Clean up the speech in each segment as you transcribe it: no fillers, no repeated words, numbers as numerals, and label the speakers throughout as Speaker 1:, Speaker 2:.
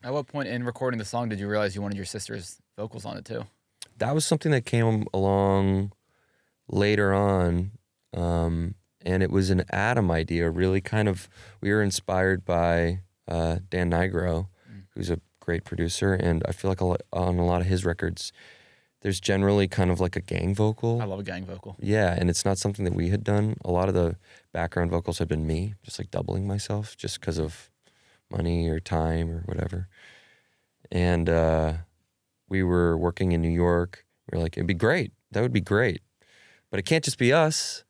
Speaker 1: At what point in recording the song did you realize you wanted your sister's vocals on it too?
Speaker 2: That was something that came along later on, and it was an Adam idea. Really, kind of, we were inspired by Dan Nigro, who's a great producer, and I feel like on a lot of his records, there's generally kind of like a gang vocal.
Speaker 1: I love a gang vocal.
Speaker 2: Yeah, and it's not something that we had done. A lot of the background vocals had been me, just like doubling myself, just because of money or time or whatever. And we were working in New York. We were like, it'd be great. That would be great. But it can't just be us.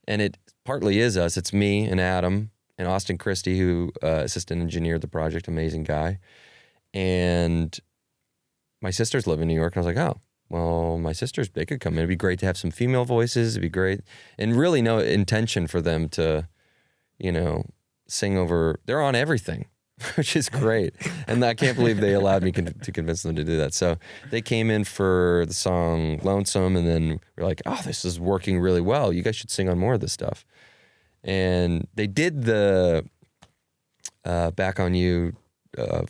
Speaker 2: And it partly is us. It's me and Adam and Austin Christie, who assistant engineered the project, amazing guy. And my sisters live in New York. And I was like, oh, well, my sisters, they could come in. It'd be great to have some female voices. It'd be great. And really no intention for them to, sing over. They're on everything, which is great. And I can't believe they allowed me to convince them to do that. So they came in for the song Lonesome, and then we're like, oh, this is working really well. You guys should sing on more of this stuff. And they did the Back on You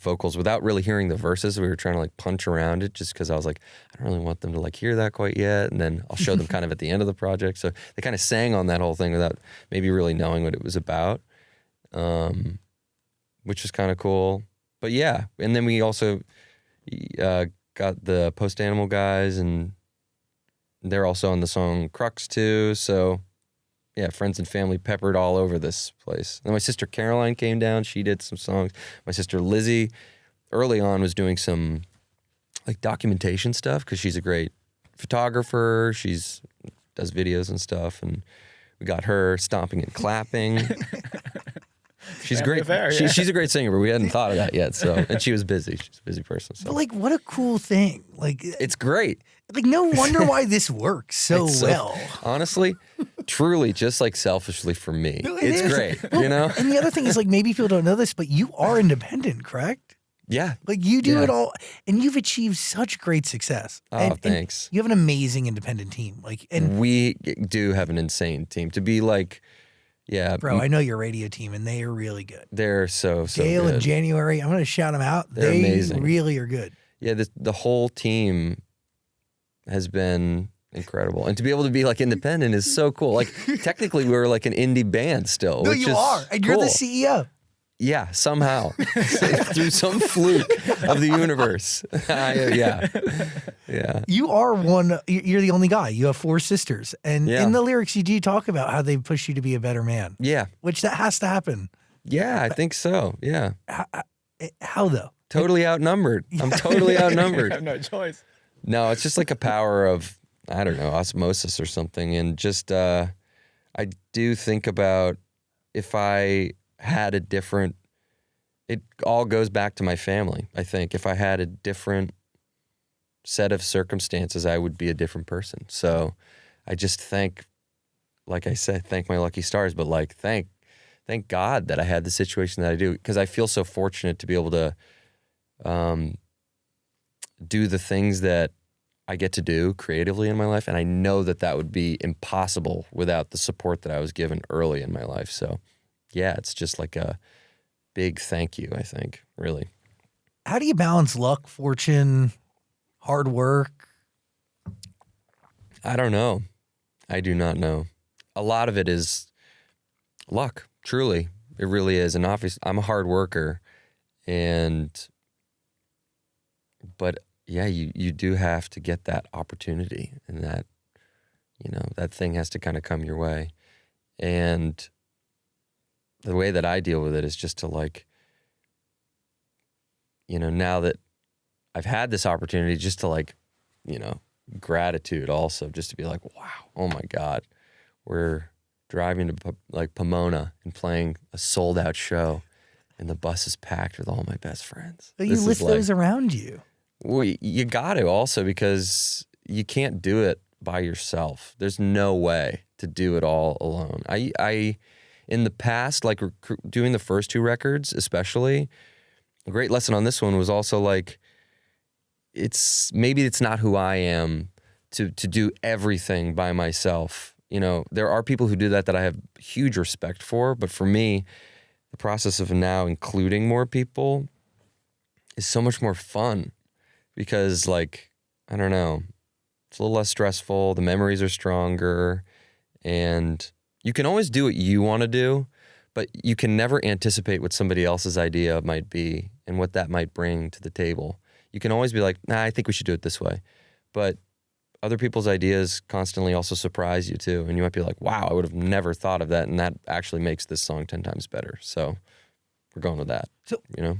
Speaker 2: vocals without really hearing the verses. We were trying to like punch around it just because I was like, I don't really want them to like hear that quite yet. And then I'll show them kind of at the end of the project. So they kind of sang on that whole thing without maybe really knowing what it was about, which was kind of cool. But yeah, and then we also got the Post Animal guys, and they're also on the song Crux too. So yeah, friends and family peppered all over this place. And my sister Caroline came down. She did some songs. My sister Lizzie, early on, was doing some like documentation stuff because she's a great photographer. She's does videos and stuff. And we got her stomping and clapping. She's great.
Speaker 1: Fair, yeah.
Speaker 2: She's a great singer, but we hadn't thought of that yet. So, and she was busy. She's a busy person. So.
Speaker 3: But like, what a cool thing! Like,
Speaker 2: it's great.
Speaker 3: Like, no wonder why this works so well.
Speaker 2: Honestly, truly, just like selfishly for me, it's great.
Speaker 3: Well, and the other thing is, like, maybe people don't know this, but you are independent, correct?
Speaker 2: Yeah.
Speaker 3: Like, you do it all, and you've achieved such great success.
Speaker 2: Oh, thanks.
Speaker 3: And you have an amazing independent team. Like, and
Speaker 2: we do have an insane team. To be like, yeah,
Speaker 3: bro, I know your radio team, and they are really good.
Speaker 2: They're so
Speaker 3: Dale
Speaker 2: good.
Speaker 3: and January, I'm going to shout them out.
Speaker 2: They're amazing.
Speaker 3: Really are good.
Speaker 2: Yeah, the whole team has been incredible. And to be able to be like independent is so cool. Like technically we're like an indie band still.
Speaker 3: No,
Speaker 2: which
Speaker 3: you
Speaker 2: is
Speaker 3: are. And
Speaker 2: cool.
Speaker 3: you're the CEO.
Speaker 2: Yeah, somehow. Through some fluke of the universe. Yeah.
Speaker 3: You are you're the only guy. You have 4 sisters. And in the lyrics, you do talk about how they push you to be a better man.
Speaker 2: Yeah.
Speaker 3: Which that has to happen.
Speaker 2: Yeah, I think so. Yeah.
Speaker 3: How though?
Speaker 2: Totally outnumbered. I'm totally outnumbered.
Speaker 1: I have no choice.
Speaker 2: No, it's just like a power of, I don't know, osmosis or something. And just, I do think about if I had a different, it all goes back to my family, I think. If I had a different set of circumstances, I would be a different person. So I just thank, like I said, thank my lucky stars, but like thank God that I had the situation that I do, because I feel so fortunate to be able to do the things that I get to do creatively in my life. And I know that that would be impossible without the support that I was given early in my life. So yeah, it's just like a big thank you, I think, really.
Speaker 3: How do you balance luck, fortune, hard work?
Speaker 2: I don't know. I do not know. A lot of it is luck, truly. It really is. And obviously, I'm a hard worker. But yeah, you do have to get that opportunity, and that, that thing has to kind of come your way. And the way that I deal with it is just to like, now that I've had this opportunity, just to like, gratitude also, just to be like, wow, oh my God, we're driving to like Pomona and playing a sold out show, and the bus is packed with all my best friends.
Speaker 3: But you list those around you.
Speaker 2: Well, you got to also, because you can't do it by yourself. There's no way to do it all alone. I in the past, like doing the first 2 records, especially, a great lesson on this one was also like, maybe it's not who I am to do everything by myself. There are people who do that I have huge respect for, but for me, the process of now including more people is so much more fun because, like, I don't know, it's a little less stressful. The memories are stronger, and you can always do what you want to do, but you can never anticipate what somebody else's idea might be and what that might bring to the table. You can always be like, nah, I think we should do it this way. But other people's ideas constantly also surprise you too. And you might be like, wow, I would have never thought of that. And that actually makes this song 10 times better. So we're going with that,
Speaker 3: So
Speaker 2: you know?